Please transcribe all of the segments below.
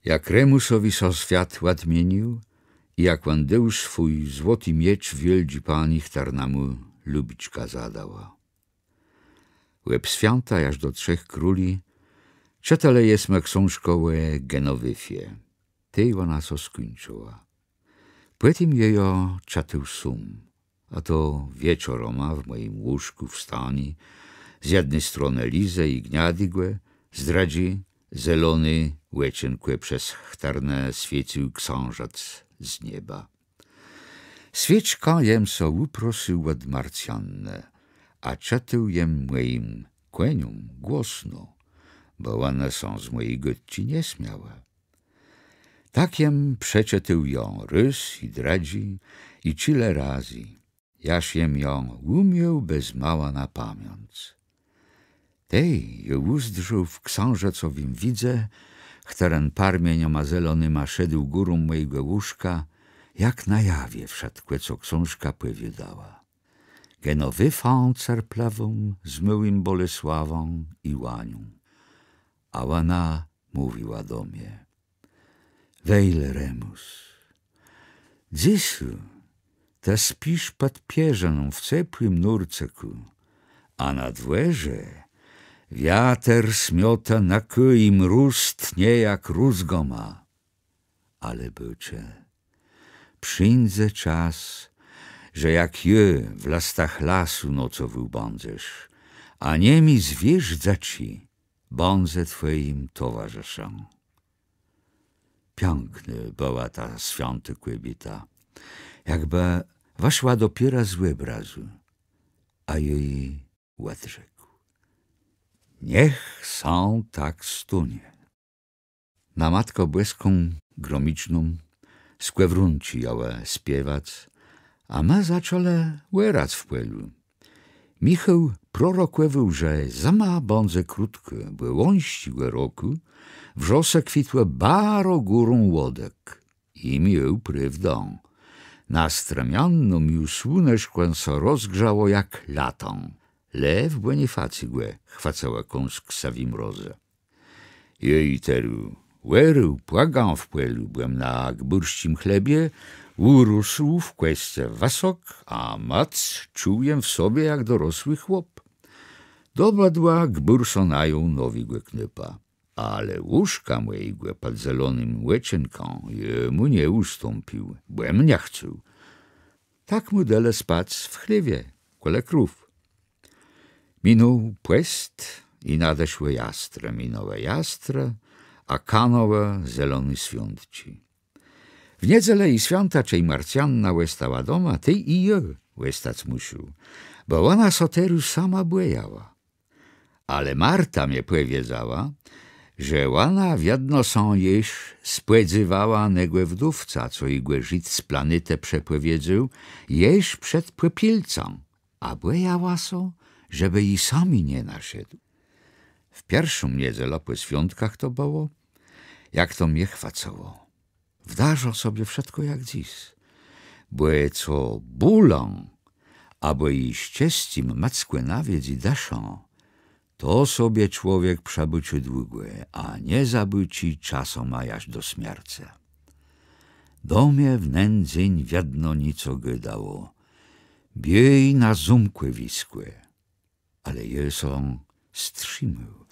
Jak Remusowi so świat ładmienił i jak Wandeusz swój złoty miecz wieldzi pani Tarnamu lubiczka zadała. Łeb święta aż do 3 króli, czytale jesme książkowe Genowyfie. Tej ona so skończyła. Potem jejo czatył sum, a to wieczoroma w moim łóżku w stanie, z jednej strony Lizę i Gniadigłe, zdradzi zelony łeczenkłe przez chtarne świecił książac z nieba. Świeczka jem so uprosił od Marcjanne, a czatył jem moim kłeniom głosno, bo one są z mojej gości nieśmiałe. Tak jem przeczetył ją rys i dradzi i cile razy, jaż jem ją umiał bez mała na pamiąc. Tej ją uzdrzył w książecowim widze, któren parmienioma zelonyma szedł górą mojego łóżka, jak na jawie wszedłe, co książka powiedziała. Genowyfą cerplawą z myłym Bolesławą i Łanią. A ona mówiła do mnie: Wejle, Remus, dzisiu ta spisz pod pierzeną w ciepłym nurceku, a na dworze wiater smiota na i mróz tnie jak rózgoma. Ale bycze, przyjdzie czas, że jak je w lastach lasu nocowy bądzesz, a nie mi zwierzdza ci, bądze twoim towarzyszą. Piękny była ta święta kobieta, jakby weszła dopiero z obrazu, a jej odrzekł: niech są tak stunie. Na Matkę Błeską gromiczną skłewrunci jałe śpiewać, a ma zaczole łerać w płelu. Michał prorokował, że zama bądze krótko, by łąściłe roku, wrzose kwitłe baro górą łodek i miał prawdę. Na stremianną już słoneczkę so rozgrzało jak latą. Lew Bonifacy głę chwacała kąsk sawi mroze. Jej teru, łeru, płagam w płelu, byłem na gburścim chlebie, urósł w kwestie wasok, a mac czułem w sobie jak dorosły chłop. Dobadła gbursonają nowi głę knypa, ale łóżka mojego pod zelonym łeczenką jemu nie ustąpił, byłem nie chciał. Tak mu dele spać w chlewie, kole krów. Minął płest i nadeszły jastre, minęły jastre, a kanowe zelony świątci. W niedzielę i święta, czej Marcjanna łestała doma, ty i ja łestać musił, bo ona soteru sama błejała. Ale Marta mnie powiedziała, że ona wiedno są jeż spłedzywała negłe wdówca, co igłe żyć z planetę przepowiedział, jeż przed popielcą, a błejała so, żeby i sami nie naszedł. W pierwszą niedzielę po świątkach to było, jak to mnie chwacało. Wdarzał sobie wszystko jak dziś. Błe co bulą, albo i ścieścim mackłe nawiedz i daszą, to sobie człowiek przebyczy długłe, a nie zabyci czasom aż do śmierci. Domie w nędzeń wiedno nico gydało, biej na zumkłe wiskłe, ale je są strzymał.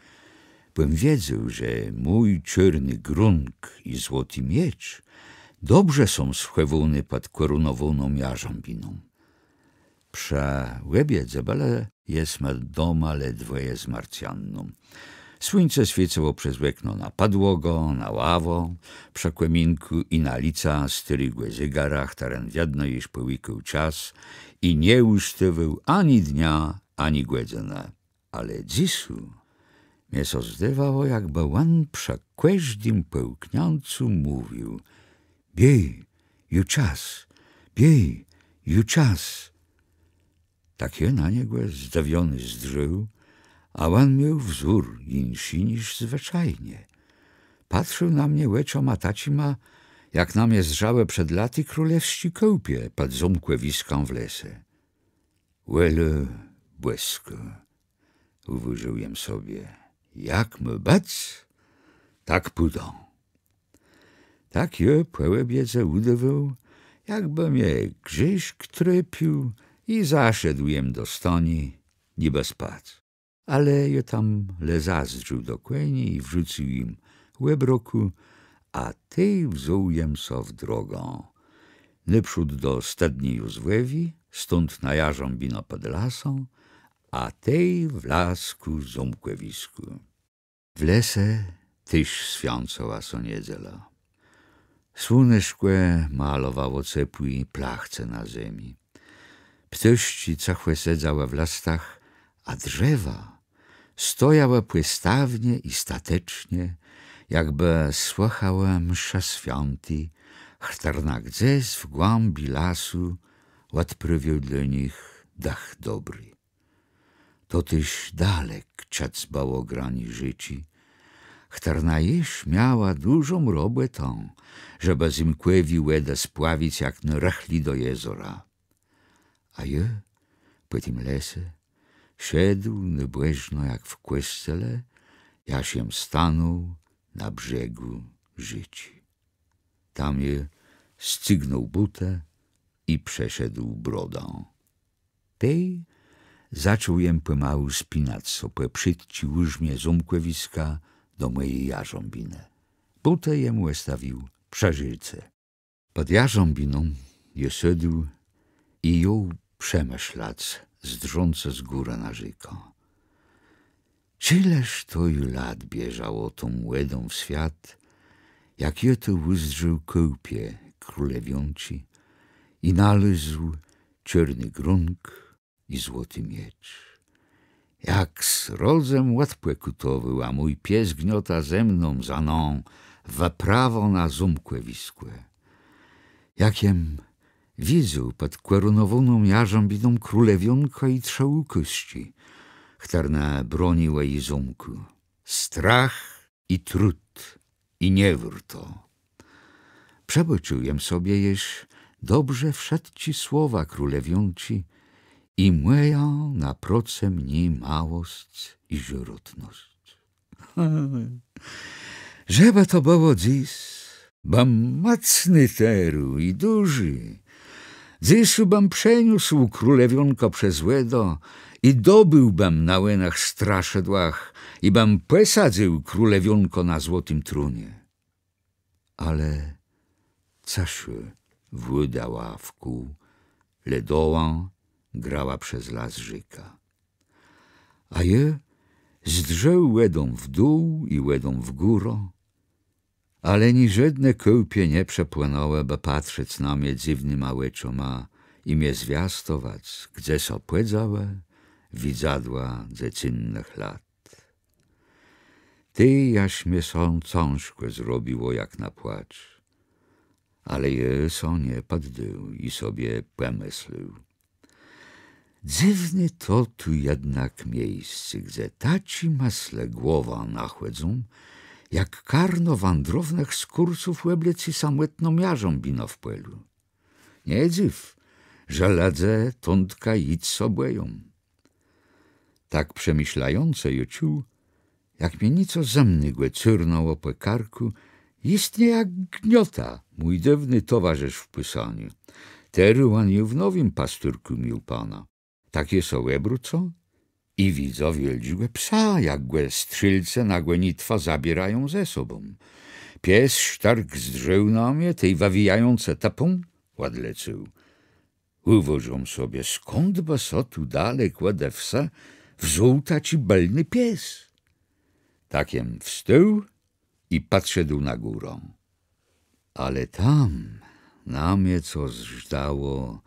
Bym wiedział, że mój czarny grunk i złoty miecz dobrze są schowone pod korunowaną jarzębiną. Prze łebie dzebele jesme doma ledwoje z Marcjanną. Słońce świeciło przez okno na podłogę, na ławo, przy kominku i na lica styrygłe zegarach, teren wiedno iż połykał czas i nie usztywał ani dnia, ani godziny. Ale dzisiu mnie so zdawało, jakby on przy każdym połkniącu mówił: biej, ju czas, biej, ju czas. Takie na niego zdawiony zdrzył, a on miał wzór inszy niż zwyczajnie. Patrzył na mnie łeczoma tacima, jak na mnie zżałe przed laty królewści kołpie pod zumkłewiską w lesie. Łele błysko, uwyżyłem sobie, jak my bec, tak pójdą. Tak je połebiedze udawał, jakby mnie Grzyszk trypił i zaszedł jem do stoni, niby spać. Ale je tam lezazdrzył do kłeni i wrzucił im łebroku, a tej wziął jem so w drogą. Naprzód do stadni Józwewi, stąd na Jarząbino pod lasą, a tej w lasku Ząbkłewisku. W lese tyś świącoła so niedziela. Słoneczkłe malowało cepły plachce na ziemi. Ptości cachłe sedzała w lastach, a drzewa stojała płystawnie i statecznie, jakby słuchała msza świąty, chtarna gdzieś w głębi lasu odprawiał dla nich dach dobry. To tyś dalek czacbało grani życi, chtarna jeś miała dużą robotę, żeby z im kłewi łeda spławić jak rachli do jezora. A je po tym lesie szedł niebłeżno jak w kościele, jasiem stanął na brzegu życi. Tam je stygnął butę i przeszedł brodą. Tej zaczął jem pomału spinać so po przytci łużmie Ząbkłewiska do mojej Jarząbiny. Butę jemu stawił przeżyce. Pod Jarząbiną je szedł i jął przemyślać, zdrzące z góry na żyko. Czyleż to ju lat bieżało tą łedą w świat, jak je to uzdrzył kołpie królewionci i nalazł czarny grunk i złoty miecz. Jak z rodzem łatpłe kutowył, a mój pies gniota ze mną za mną w prawo na Ząbkłewiskłe. Jakiem widział pod korunowaną Jarząbiną królewionka i trzał kości, chtarna broniła jej ząbku. Strach i trud i niewór to. Przeboczyłem sobie jeż dobrze wszedci słowa królewionci i młyją na proce mnie małość i żyrotność. Żeby to było dziś, bam macny teru i duży. Dziś bam przeniósł królewionko przez łedo i dobyłbym na łenach straszedłach i bam posadził królewionko na złotym trunie. Ale caszy włydała w kół, ledoła grała przez las żyka. A je zdrzeł łedą w dół i łedą w górę, ale ni żadne kołpie nie przepłynęły, by patrzeć na mnie dziwnyma łeczoma i mnie zwiastować, gdzie so płedzałe widzadła ze cinnych lat. Ty jaś mnie są cążkłe zrobiło jak na płacz, ale je so nie poddył i sobie pomyślił. Dziwny to tu jednak miejsce, gdzie taci masle głowa nachłedzą, jak karno wandrownych skursów łebleci samotną Jarząbino w płelu. Nie dziw, że ladze tątka idź sobleją. Tak przemyślające je czuł, jak mnie nico zamnygłe cyrnąło po karku, istnie jak gniota, mój dawny towarzysz w pisaniu. Teru on w nowym pasturku mił pana. Takie so łebru, co? I widzą wieldziłe psa, jak głe strzelce nagłe nitwa zabierają ze sobą. Pies sztark zdrzeł na mnie, tej wawijające tapą ładlecył. Uwożą sobie, skąd by so tu dalek ode wsa wziął taci belny pies. Takiem wstał i patrzył na górę. Ale tam na mnie co zżdało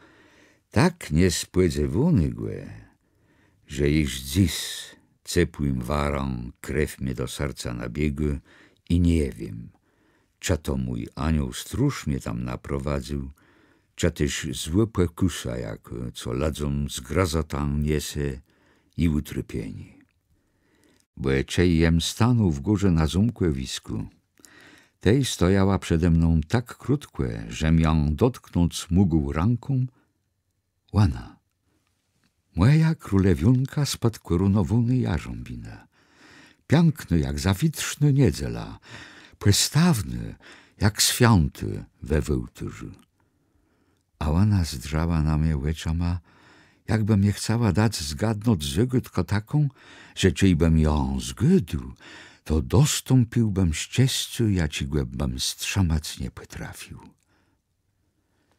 tak niespodziewane, że już dziś cepłym warą krew mnie do serca nabiegła i nie wiem, czy to mój anioł stróż mnie tam naprowadził, czy też złe pokusa jako, co ladzą z grazotą niesie i utrpieni. Bo jem stanął w górze na Ząbkłewisku, tej stojała przede mną tak krótkłe, że miał dotknąć mógł ręką, łana. Moja królewionka spod korunowanej Jarząbiny, piękny jak zawitrzny niedziela, postawny jak świąty we wołturzu. A ona zdrzała na mnie łeczama, jakby mnie chciała dać zgadnąć zygotko taką, że czyjbym ją zgydł, to dostąpiłbym ścieżcu, jacigłebym strzamać nie potrafił.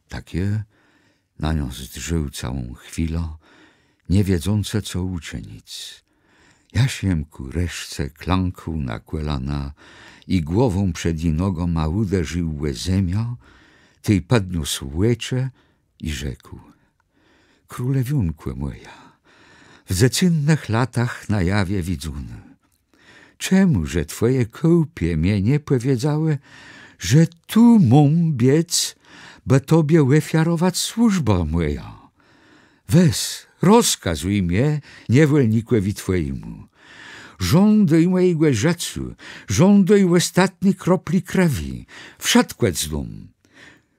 Takie na nią zdrzył całą chwilę, nie wiedzące co uczynić. Ja się ku reszce kląkł na kolana i głową przed jej nogą ma uderzył łezemia, tej podniósł łecze i rzekł: Królewiunko moja, w dziecinnych latach na jawie widzuny, czemu, że twoje kołpie mnie nie powiedziały, że tu mam biec, by tobie ofiarować służba moja? Weź, rozkazuj mnie niewolnikowi twojemu. Żądaj mojego rzecu, żądaj ostatniej kropli krwi, wszadkłać z dom.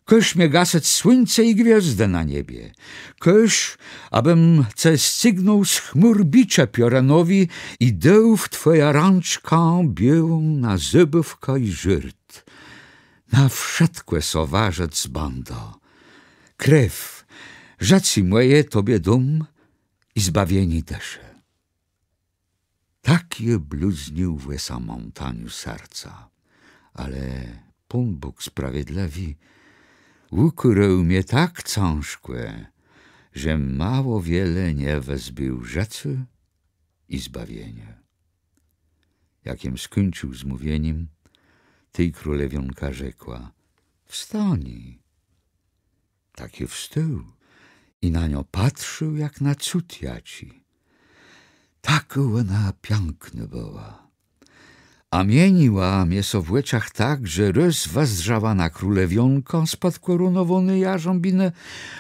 Koś mnie gasać słońce i gwiazdy na niebie. Koś, abym ce stygnął z chmur bicza pioranowi i dał w twoja rączka białą na zybówka i żyrt. Na wszadkłe sowarzec z banda. Krew, rzeci moje tobie dom i zbawieni desze. Tak je bluznił w samą taniu serca, ale Pan Bóg sprawiedliwy ukurał mnie tak ciężkłe, że mało wiele nie wezbył rzeczy i zbawienia. Jakiem skończył z mówieniem, tej królewionka rzekła: Wstań. Takie wstał i na nią patrzył jak na cud jaci. Tak ona piękna była. A mieniła mnie so w łeczach tak, że raz wezrzała na królewionkę spod korunowony jarząbinę,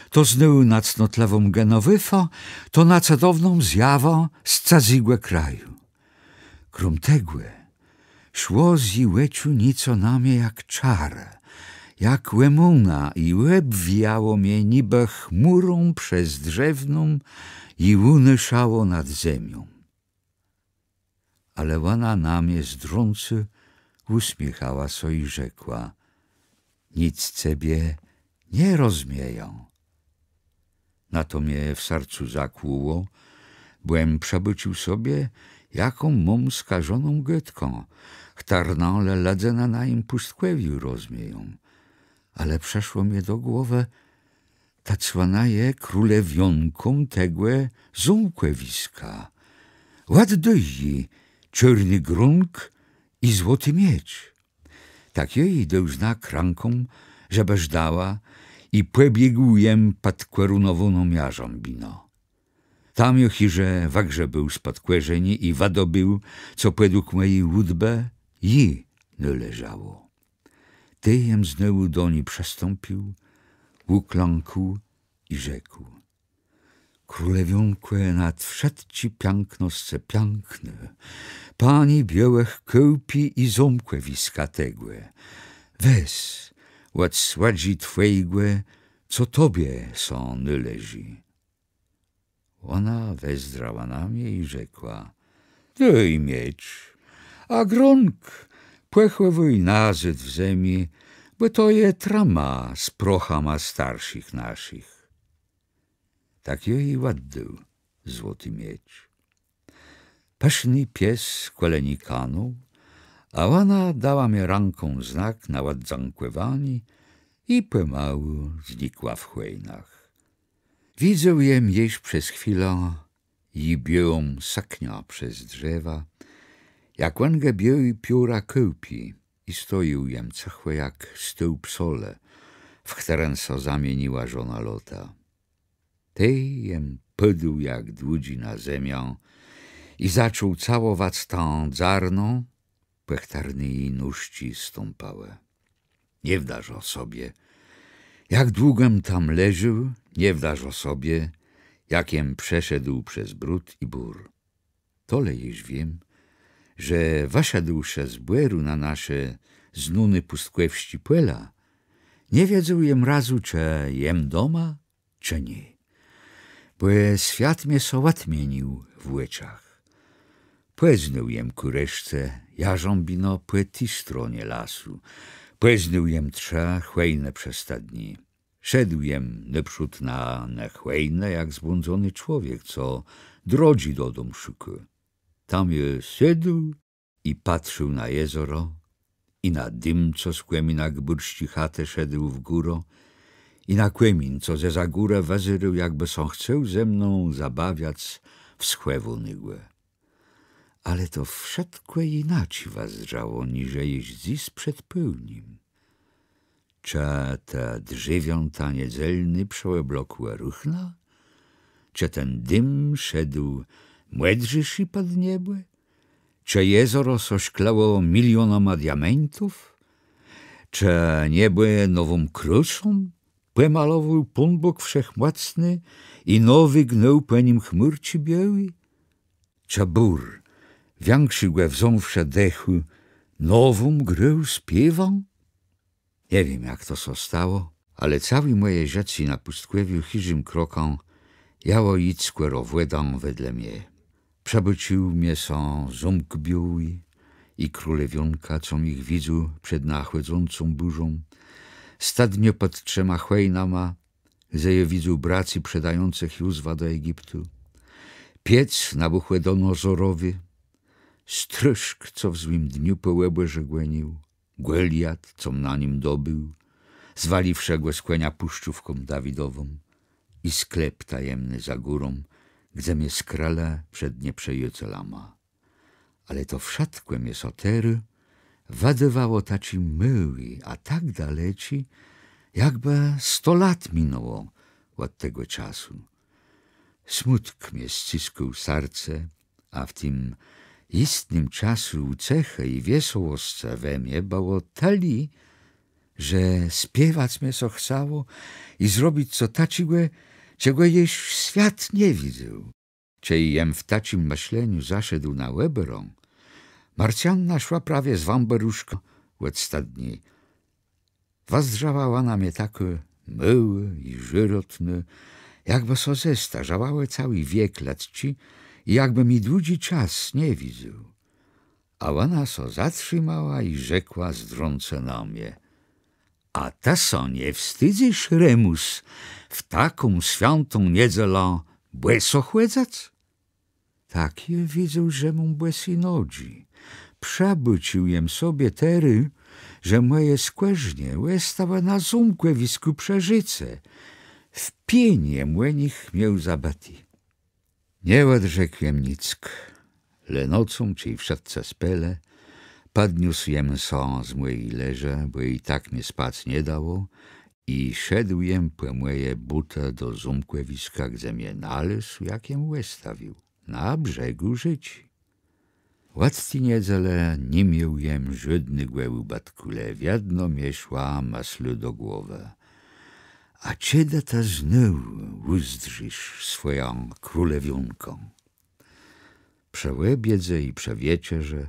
to znowu na cnotlewą genowyfo, to na cudowną zjawą z cazigłe kraju. Krom tegłe szło z jej łeciu nieco na mnie jak czar, jak łemuna i łeb wijało mnie niby chmurą przez drzewną i unyszało nad ziemią. Ale ona na mnie zdrący uśmiechała so i rzekła: Nic ciebie nie rozmieją. Na to mnie w sercu zakłuło, byłem przebycił sobie, jaką mam skażoną götką, chtarnąle ledzena na im pustkłewiu rozmieją. Ale przeszło mnie do głowy, ta cłana je królewionką tegłe zumkłewiska. Ład doji, czarny grunk i złoty miecz. Tak jej dołżna kranką, żeby żdała i pobiegł jem pod kwerunowoną jarząbino. Tam jochirze wagże był spod kwerzeni i wadobył, co według mojej łudbe ji nie leżało. Tyjem znowu do niej przestąpił, ukląkł i rzekł: Królewionko, nad wszedci pięknosce piękne, pani białych kołpi i ząbkłewiska tegłe. Weź, ład sładzi twojgłe, co tobie są nie leży. Ona wezdrała na mnie i rzekła: Daj miecz, a grąk płechłewuj nazyt w ziemi, bo to je trama z prochama starszych naszych. Tak jej ładdał złoty miecz. Pyszny pies koleni kanął, a ona dała mi ręką znak na ładzankwewani i pomału znikła w chłejnach. Widzę jem jeść przez chwilę i białą saknia przez drzewa, jak łęgę białej pióra kołpi i stoił jem cechłe jak stół sole, w którym so zamieniła żona Lota. Tej jem podł jak dłudzi na ziemię i zaczął całować tą dzarną, pechtarny jej nóżci stąpałe. Nie wdaż o sobie, jak długem tam leżył, nie wdaż o sobie, jakiem przeszedł przez brud i bór. Tole jeż wiem, że wyszedłszy z błeru na nasze znuny pustkę wścipłela, nie wiedzą jem razu, czy jem doma, czy nie. Bo świat mnie so łatmienił w łeczach. Płeznął jem ku reszce jarząbino po tej stronie lasu, Pojeździł jem trza chwejne przez te dni. Szedł jem naprzód na chwejne, jak zbłądzony człowiek, co drodzi do domu szuka. Tam je szedł i patrzył na jezero i na dym, co z kłemina gburści chatę szedł w góro i na kłemin, co ze za górę wazyrył, jakby są chciał ze mną zabawiać w schłewu nygłe. Ale to wszystko inaczej was drzało, niże jeździ przed pełnim. Czy te drzewiąta niedzelny przełeblokłe ruchna? Czy ten dym szedł młedrzyszy pod niebie? Czy jezero soszklało milionoma diamentów? Czy niebie nową kruszą pomalował Pan Bóg wszechmocny i nowy gnął po nim chmurci biały? Czy bór, większy wząwsze dechu, nową grę śpiewą? Nie wiem, jak to so stało, ale cały moje rzeczy na pustkowiu chyżym kroką jało idź skłerowłedą wedle mnie. Przebudził mnie są ząbk biały i królewionka, co ich widzę przed nachłodzącą burzą. Stadnio pod trzema chwejnama, gdzie je widzę braci przedających Józwa do Egiptu. Piec nabuchłedonozorowy, stryżk, co w złym dniu po łebie żegłenił, Goliat, co na nim dobył, zwaliwszego z kłenia puszczówką Dawidową i sklep tajemny za górą, gdzie mnie skrala przed nieprzejecelama. Ale to wszatkłe mnie sotery wadywało taci myły, a tak daleci, jakby 100 lat minęło od tego czasu. Smutk mnie ściskał serce, a w tym istnym czasu ucechę i wesołostce we mnie było tali, że śpiewać mnie so chciało i zrobić co taciłe, czego jeś świat nie widział. Cie jem w tacim myśleniu zaszedł na łeberą, Marcianna szła prawie z wamberuszką od stadni. Wazdrzawała na mnie takie myły i żyrotne, jakby so zestarzawały cały wiek latci i jakby mi długi czas nie widział. A ona so zatrzymała i rzekła zdrące na mnie: a ta so nie wstydzisz, Remus, w taką świętą niedzielę błeso chłedzać? Takie widzę, że mu błesi nodzi. Przebucił jem sobie tery, że moje skłeżnie łestały na zumkłewisku przeżyce. W pienie młenich miał zabati. Nie odrzekłem nick, le nocą, czyli w szatce spele, podniósł jem są z mojej leże, bo i tak mnie spać nie dało, i szedł jem po moje butę do zumkłewiska, gdzie mnie nalysł, jakiem łestawił, na brzegu życi. Łatwi niedzielę nie miał jem żadny głębi batkule, wiedno mnie szła maslu do głowy. A cieda ta znów uzdrzysz swoją królewionką. Przełebiedze i przewiecierze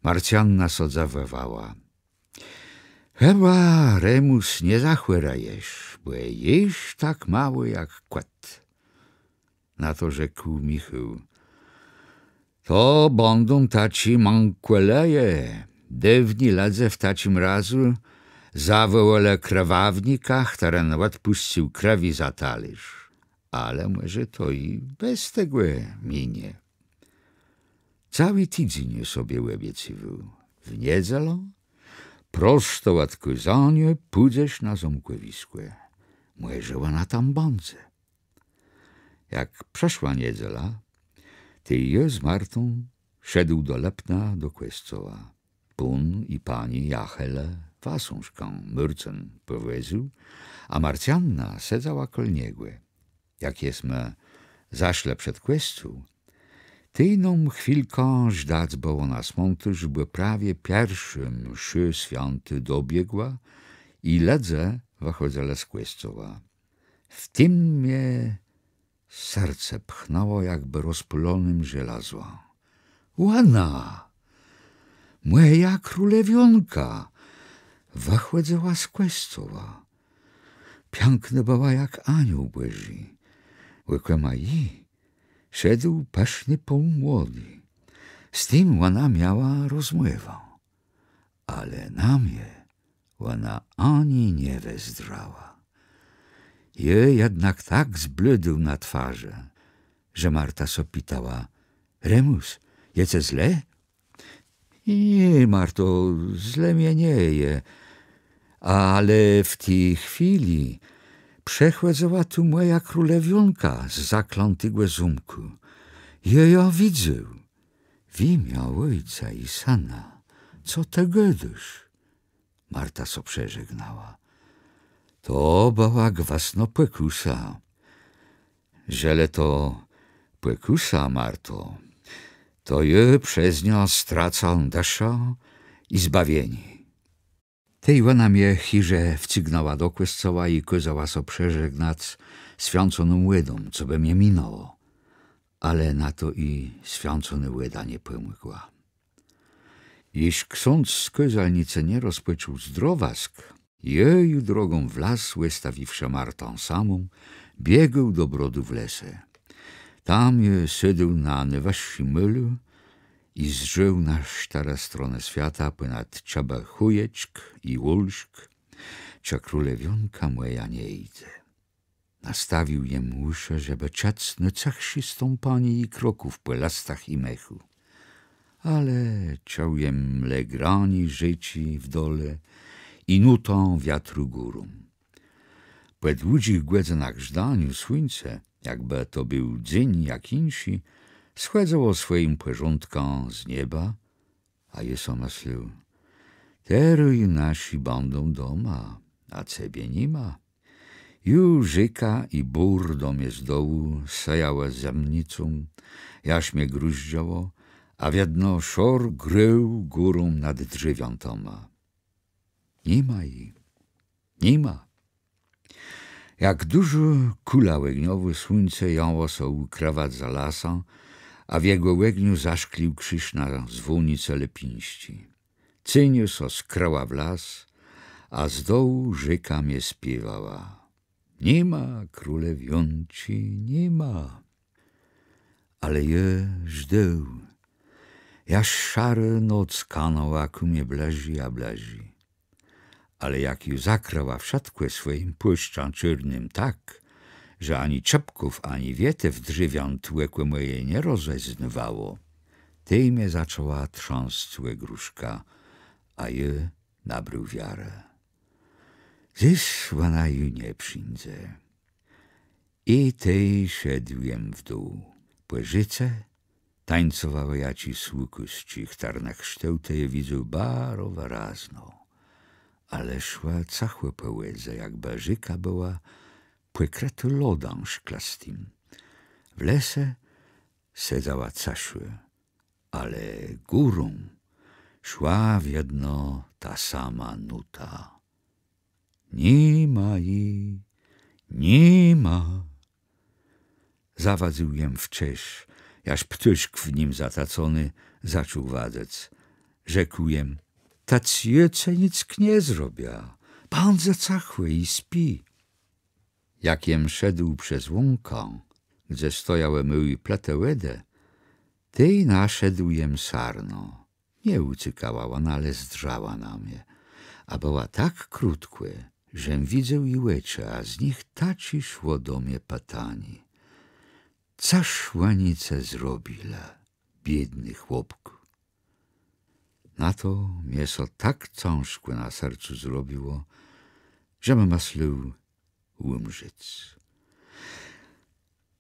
Marcianna so zawewała: chyba, Remus, nie zachłerajesz, bo jesz tak mały jak kład. Na to rzekł Michał: to będą taci mankweleje, dewni ladze w tacim razu zawołale krewawnika, który nawet puścił krewi za talerz. Ale może to i bez tego minie. Cały tydzień sobie łebiecywał. W niedzielę prosto od kuzania pójdziesz na zomkłewiskłe. Może ona tam będzie. Jak przeszła niedziela, ty je z Martą szedł do Lepna do kościoła. Pun i pani Jachele wasążką myrcen poweził, a Marcianna sedzała kol niegłe. Jak jesme zaszle przed kościół, tyjną chwilką żdać było na smontu, żeby prawie pierwszy mszy święty dobiegła i ledze wychodzele z kościoła. W tym mnie serce pchnęło jakby rozpylonym żelazo. Łana! Moja królewionka! Wychodziła z kościoła. Piękna była jak anioł Boży. Łykłem jej szedł pyszny półmłody. Z tym ona miała rozmowę. Ale na mnie ona ani nie wezdrała. Je jednak tak zblydył na twarze, że Marta sopitała: Remus, jece zle? Nie, Marto, zle mnie nie je, ale w tej chwili przechładzała tu moja królewionka z zaklątego zumku. Ja widzę, w imię ojca i syna, co ty gadasz? Marta so przeżegnała. To była gwasno płekusa. Żele to płekusa, Marto, to je przez nią stracą desza i zbawieni. Tej ona mnie chirze wcygnęła do kościoła i kazała so przeżegnać świąconą łydą, co by mnie minęło. Ale na to i świącony łyda nie pomogła. Jeś ksiądz z kozalnicy nie rozpoczął zdrowask, jeju drogą w las, wystawiwszy Martę samą, biegł do brodu w lesie. Tam je siedział na najwyższym mylu i zżył na stare stronę świata ponad ciaba chujeczk i łóżk, cia królewionka moja nie idzie. Nastawił jem uszy, żeby ciac nocachsi stąpanie i kroków po lastach i mechu. Ale ciał jem legrani życi w dole i nutą wiatru górą. Po długich godzinach żdaniu słońce, jakby to był dzień jak insi, schadzało swoim porządkom z nieba, a jeso myślał: teraz nasi będą doma, a ciebie nie ma. Już rzeka i bór do mnie z dołu sajała zemnicą, jaś mnie gruździało, a wiedno szor grył górą nad drzewiątoma. Nie ma jej, nie ma. Jak dużo kula łegniowy słońce jąło so ukrywać za lasem, a w jego łegniu zaszklił krzyż na zwolnice lepińści. Cyniu so skrała w las, a z dołu rzeka mnie śpiewała: nie ma królewionci, nie ma. Ale je żdeł, jaż szary noc kanała ku mnie blazi a blazi. Ale jak ju zakrała w szatku swoim puszczą czarnym tak, że ani czepków, ani wietew drzewian tłekłe moje nie rozeznawało, tej mnie zaczęła trząsć gruszka, a je nabrył wiarę. Dziś ona ju nie przyjdzie. I tej szedłem w dół. Płyżyce tańcowały jaci słukuści, chtarnach kształty je widzę baro wyrazno. Ale szła cachłe po łedze, jakby rzeka była płykretu lodem szklastym. W lesie sedzała caszły, ale górą szła w jedno ta sama nuta. Nie ma jej, nie ma. Zawadził jem w cześć, jaż ptyszk w nim zatacony zaczął wadzec. Rzekł jem: taciece nic nie zrobia, pan zacachły i śpi. Jak jem szedł przez łąkę, gdzie stojały myły pletełedę, tej naszedł jem sarno. Nie ucykała ona, ale zdrzała na mnie, a była tak krótkłe, żem widział i łecze, a z nich taci szło do mnie patani. Caż łanice zrobila, biedny chłopku. Na to mięso tak ciężko na sercu zrobiło, żem myślał umrzeć.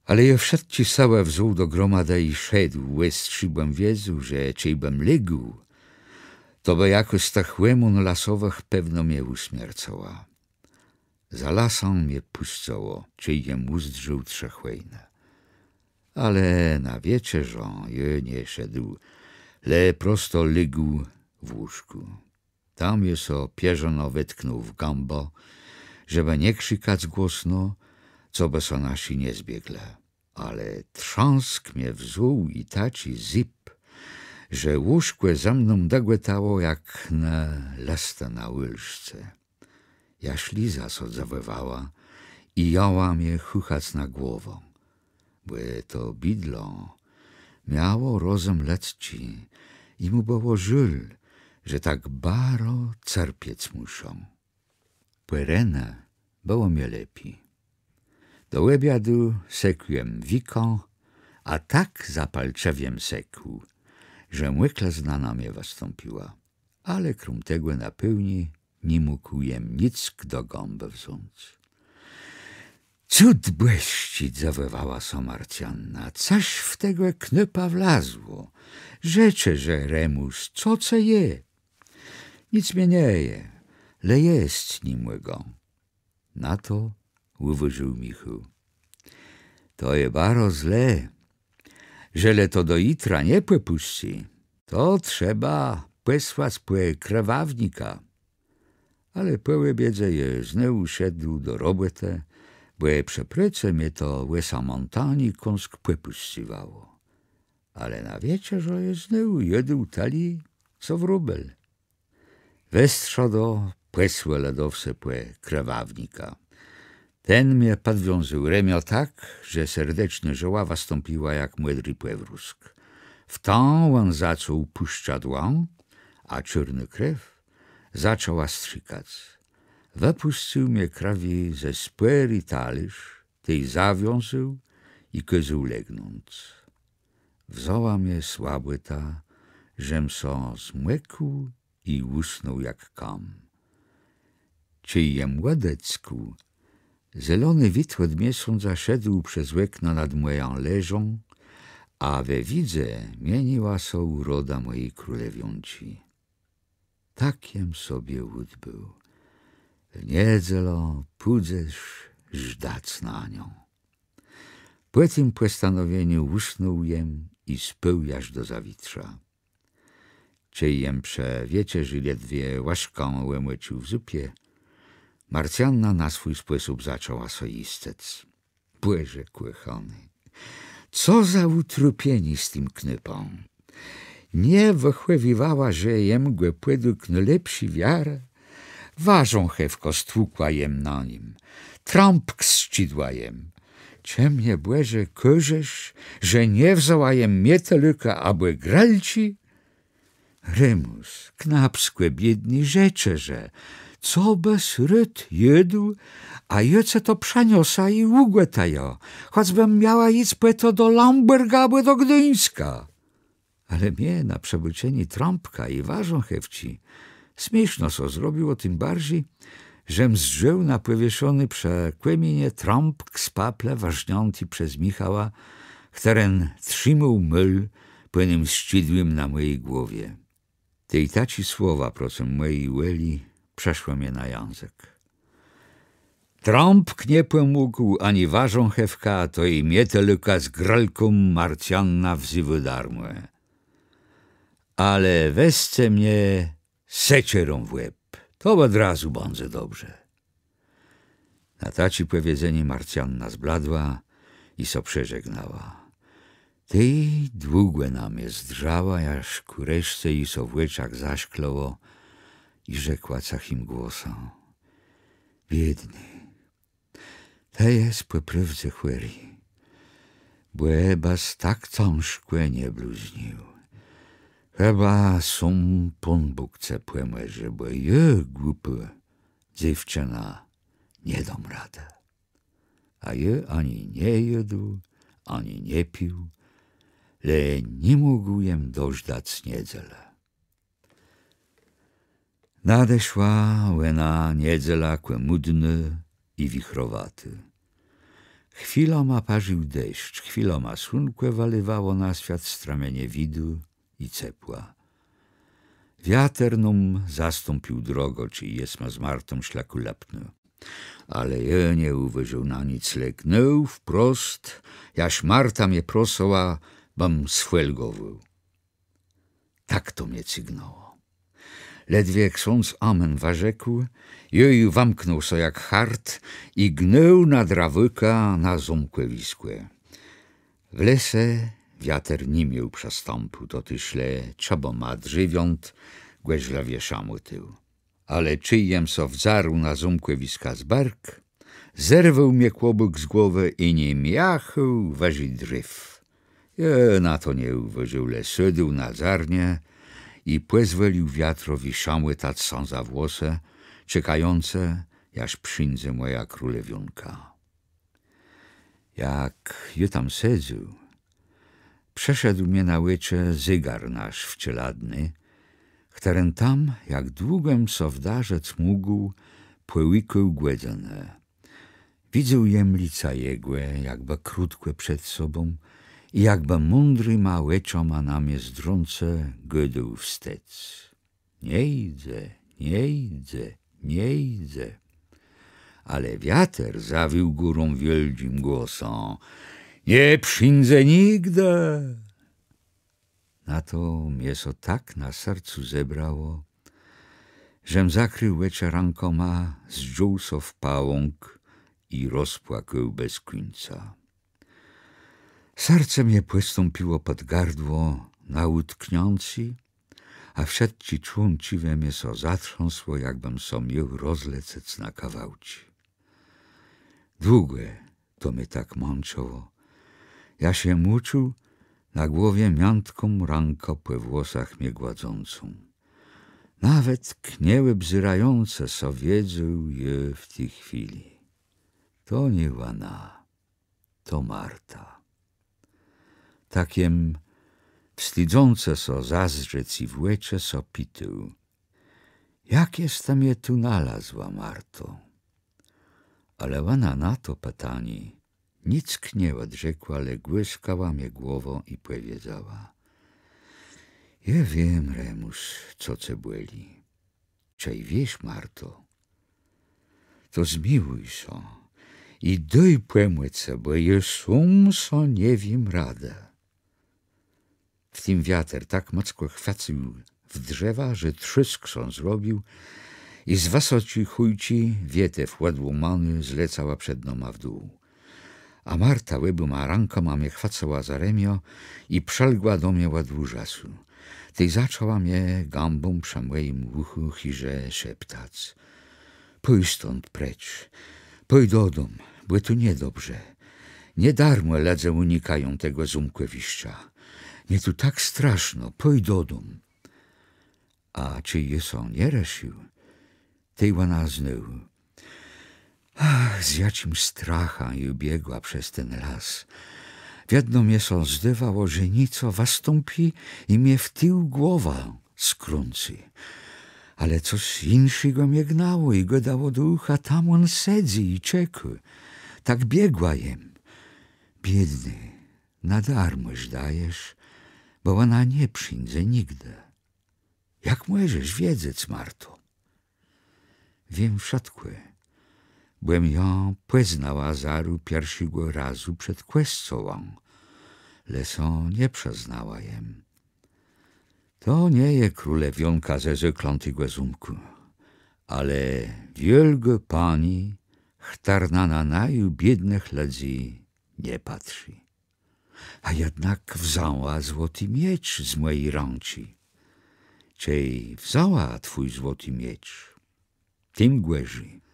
Ale ja wszedł ci całe wzół do gromada i szedł, łeztrzybłem wiedzu, że ciebym legł, to by jakoś tak łemun lasowych pewno mnie usmiercała. Za lasem mnie puszczało, czyjem uzdrzył trzechłejne. Ale na wieczerzą je nie szedł, le prosto legł w łóżku. Tam je so pierzono wetknął w gębę, żeby nie krzykać głośno, co by so nasi nie zbiegle. Ale trząsk mnie wzół i taci zip, że łóżkłe za mną dogłetało jak na lasta na łyżce. Ja śliza so zawywała i jała mnie chuchać na głową, bo to bidlo miało rozum lecci i mu było żal, że tak baro cierpieć muszą. Płerene było mnie lepiej. Do obiadu sekłem wiką, a tak zapalczewiem sekł, że młykle znana mnie wystąpiła, ale krum tego na pełni nie mógłjem nic do gąby wziąć. Cud błeścić, zawywała so Marcianna, coś w tego knypa wlazło. Rzecze, że Remus, co je? Nic mnie nie je, le jest nimłego. Na to uwyżył Michu. To je baro zle, żele to do jutra nie płypuści, to trzeba posłać płe krewawnika. Ale pełe biedze je znowu szedł do roboty, bo przepryce mnie to łesa montani kąsk płypuściwało. Ale na wieczerze je znowu jadł tali, co wróbel. Westrzo do posłe ledowse płe krewawnika. Ten mnie podwiązał remio tak, że serdecznie żoława stąpiła jak młodry płewrusk. W tą on zaczął puszczadłą, a czarny krew zaczęła strzykać. Wypuścił mnie krawi ze spór i talerz, tej zawiązał i kazał legnąć. Wzoła mnie słaby ta, żem so zmłekł i usnął jak kam. Czyjem ładecku, zielony witłod miesiąc zaszedł przez okno nad moją leżą, a we widze mieniła so uroda mojej królewiąci. Takiem sobie łód był. W niedzielo pójdziesz żdać na nią. Po tym postanowieniu usnął jem i spył aż do zawitra. Czyjem prze wieczerzy ledwie łaszką łemłecił w zupie, Marcianna na swój sposób zaczęła so istec. Błeże kłychony, co za utrupieni z tym knypą. Nie wychływiwała, że jem głepłyduk lepszy wiarę. Ważą hewko stłukła jem na nim, trąbk zszcidła jem. Ciemnie błeże korzesz, że nie wzęła jem mieteluka, aby gralci? Remus, knapskłe biedni rzecze, że co bez ryt jedł, a jece to przeniosa i ugłetajo, choćbym miała iść to do Lamberga, aby do Gdyńska. Ale mnie na przebycieni trąbka i ważą hewci śmieszno so zrobiło tym bardziej, żem zżył na powieszony prze kłemienie trąbk z paple ważniąty przez Michała, któren trzymał myl płynym ścidłym na mojej głowie. Tej taci słowa procem mojej łeli przeszło mnie na język. Trąbk nie pomógł ani ważą hewka, to i mieteluka z gralką Marcianna wzywy darmłe. Ale wesce mnie secierą w łeb, to od razu będzie dobrze. Na taci powiedzenie Marcianna zbladła i so przeżegnała. Ty długo na mnie zdrzała, aż ku reszce i so w łyczach zaszkloło i rzekła cachim głosem. Biedny, to jest po prawdzie chłeri, bo ebas tak ciężko nie bluźnił. Chyba sam Pan Bóg chce płemę, żeby je głupy dziewczyna nie dam radę. A je ani nie jadł, ani nie pił, le nie mógł jem dożdać niedzielę. Nadeszła łena niedziela kłemudny i wichrowaty. Chwiloma parzył deszcz, chwiloma słonko walywało na świat stramienie widu i cepła. Wiater nam zastąpił drogo, czy jesma z Martą szlaku lepny. Ale je nie uwyżył na nic, leknął wprost, jaś Marta mnie prosała, bym sfelgował. Tak to mnie cygnęło. Ledwie ksiądz amen warzekł, jeju wamknął so jak hart i gnął na drawyka na ząmkłe wiskłe. W lesie wiater nie miał przestąpu, to tyśle trzeba drzewiąt, głeźlawie szamutył. Ale czyjem so wzarł na ząmkłe wiska z bark, zerwał mnie kłobuk z głowy i nie miachał waży drzew. Je na to nie uwyżył, le siedział na zarnie i pozwolił wiatrowi szamłytać są za włosy, czekające, jaż przyjdzie moja królewionka. Jak ju tam sedził, przeszedł mnie na łycze zygar nasz wczeladny, którym tam, jak długim so wdarzec mógł, pływiku głedzone. Widzę jem lica jegłe, jakby krótkie przed sobą i jakby mądry ma łeczoma na mnie zdrące godą wstec. Nie idę, nie idę, nie idę. Ale wiater zawił górą wielkim głosem. Nie przyjdę nigdy. Na to mięso tak na sercu zebrało, żem zakrył łecze rękoma, zdjął so w pałąk i rozpłakał bez końca. Serce mnie postąpiło pod gardło na utkniący, a wszedci członczywe mnie so zatrząsło, jakbym so miał rozlecec na kawałci. Długie to mnie tak mączyło. Ja się muczył, na głowie miątką ranko po włosach mnie gładzącą. Nawet knieły bzyrające so wiedzą je w tej chwili. To nie ona, to Marta. Takiem wstydzące so zazdrzec i włecze so pitył. Jak jestem je tu nalazła, Marto? Ale ona na to pytanie nic nie odrzekła, ale głyskała mnie głową i powiedziała: ja wiem, Remus, co byli. Czej wiesz, Marto, to zmiłuj się i doj płemłyce, bo je sum so nie wiem radę. W tym wiater tak mocno chwacił w drzewa, że trysk son zrobił i z wasoci chujci wietew ładłomany zlecała przed noma w dół. A Marta łeboma rękoma mnie chwacała za remio i przelgła do mnie ład ужасу. Tej zaczęła mnie gębą przy moim uchu chirze szeptać: pójdź stąd precz, pójdź do dom, bo tu niedobrze. Nie darmo ledze unikają tego zumkłewiszcza. Nie tu tak straszno, pójdź do dom. A czy je są nie reszył, tej ona znowu. Ach, z jakim stracha i ubiegła przez ten las. Wiedno mnie so zdywało, że nico wastąpi i mnie w tył głowa skrący. Ale coś inszego mnie gnało i go dało do ucha, tam on sedzi i czeka. Tak biegła jem. Biedny, na darmoś dajesz, bo ona nie przyjdzie nigdy. Jak możesz wiedzieć, Marto? Wiem wszystko. Byłem ją poznała zaru pierwszego razu przed kwescą, leso nie przeznała jem. To nie je królewionka ze zeklątego zumku, ale wielga pani, chtarna na naju biednych ludzi nie patrzy. A jednak wzięła złoty miecz z mojej ręki. Czej wzięła twój złoty miecz? Tym głężej.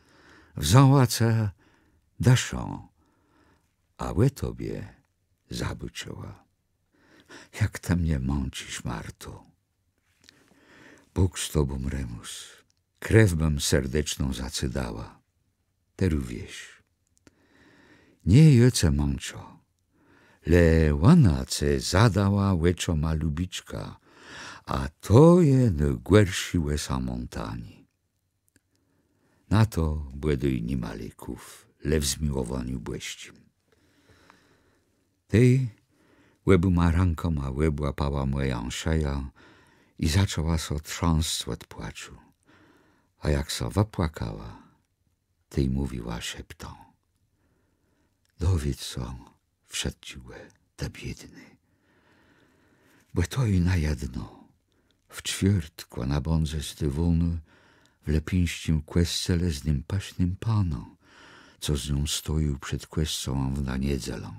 Wzięła ce daszą, a łe tobie zabyczyła. Jak tam mnie mącisz, Marto? Bóg z tobą, Remus. Krew bym serdeczną zacydała. Teru wieś. Nie jece mączo, le ona ce zadała łeczoma lubiczka, a to je najgorszy łesa montani. Na to błęduj nie maleków, le w zmiłowaniu błeścim. Tej łebuma rękoma łeb łapała moją szeję i zaczęła so trząsć od płaczu. A jak so zapłakała, tej mówiła szeptą: dowiedz so, wszedłe, ta biedny, bo to i na jedno, w ćwiertku na bądze z dywonu, w lepińściem kwesce z nim paśnym panom, co z nią stoił przed kwescą na niedzielę.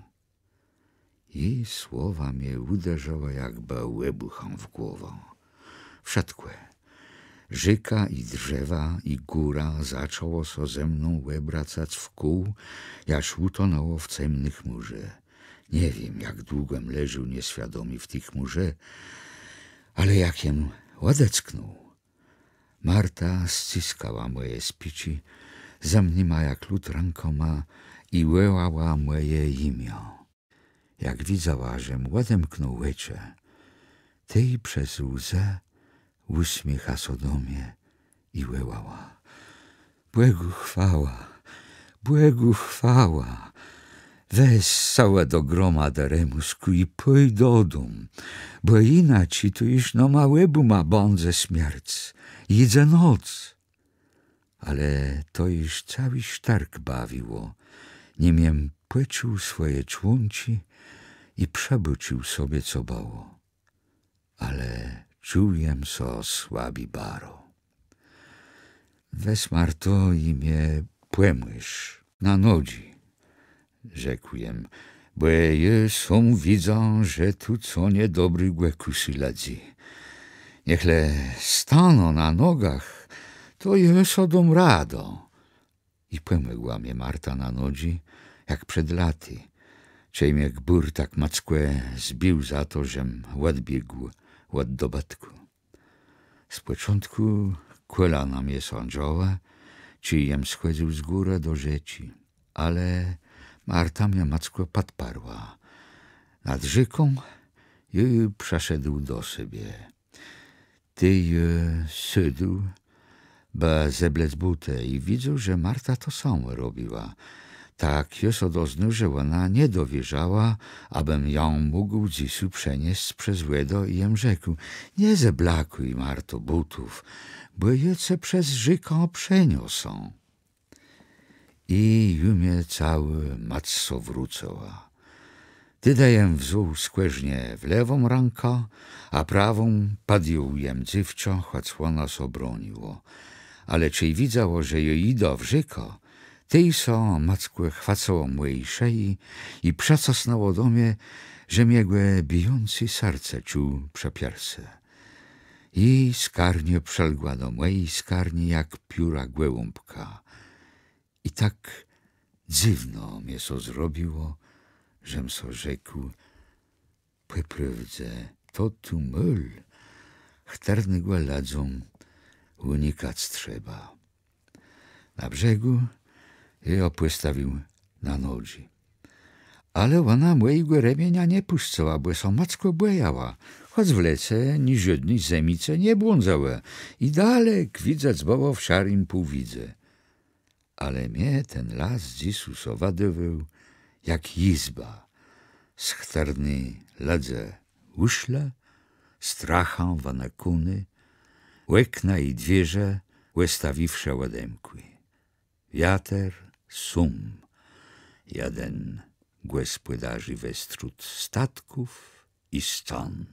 Jej słowa mnie uderzyła jakby łebuchą w głowę. Wszystkie, rzeka i drzewa i góra zaczęło so ze mną łebracać w kół, jaż utonęło w ciemnych chmurze. Nie wiem, jak długom leżył nieświadomy w tej chmurze, ale jakiem Ładecknął. Marta ściskała moje spici, za mnima jak lód rękoma i łełała moje imię. Jak widziała, żem łademknął łycze, tej przez łzę uśmiecha so do mnie i łełała. Błegu chwała, weź całe do groma daremusku i pójdź do dom, bo inaczej to już no małybu ma bądze śmierć, idzie noc. Ale to już cały sztark bawiło, niemiem płecił swoje członci i przebucił sobie co bało. Ale czułem so słabi baro. Weź Marto i mnie płemłysz na nodzi, rzekłem, bo je są widzą, że tu co niedobry głekusi ledzi. Niechle staną na nogach, to je sodą rado. I płemygła mnie Marta na nodzi, jak przed laty, czej mnie gbur tak mackłe zbił za to, żem odbiegł od dobytku. Z początku kolana mnie sądziła, czy jem schodził z góry do rzeci, ale Marta mnie mackłe podparła. Nad rzeką i przeszedł do siebie. Ty sydł, bo zeblec butę i widzę, że Marta to samo robiła. Tak jest odozny, że ona nie dowierzała, abym ją mógł dziś przenieść przez łedo i jem rzekł: nie zeblakuj, Marto, butów, bo je ce przez rzekę przeniosą. I mnie cały macso wróciła. Ty dajem wzół skłeżnie w lewą rękę, a prawą podjął jem dziewczę, choć ona so broniło. Ale czy widziało, że je idą w rzekę, tej so mackłe chwacało mojej szyi i przecosnęło do mnie, że miegłe bijący serce czuł przepierse. I skarnie przelgła do mojej skarni jak pióra głębka. I tak dziwno mnie so zrobiło, żem so rzekł: poprawdze, to tu myl, chterny go ladzą, unikać trzeba. Na brzegu je opłystawił na nodzi. Ale ona mojego remienia nie puszczała, bo so macko bojała, choć w lece ni żadnej zemice nie błądzała i dalek widzać było w szarym półwidze. Ale mnie ten las dziś sowadował jak izba, z chterny ledze uszle, strachą wanakuny, łekna i dwierze łestawiwsze łademkły. Wiater, sum, jeden gospodarzy westród statków i stan.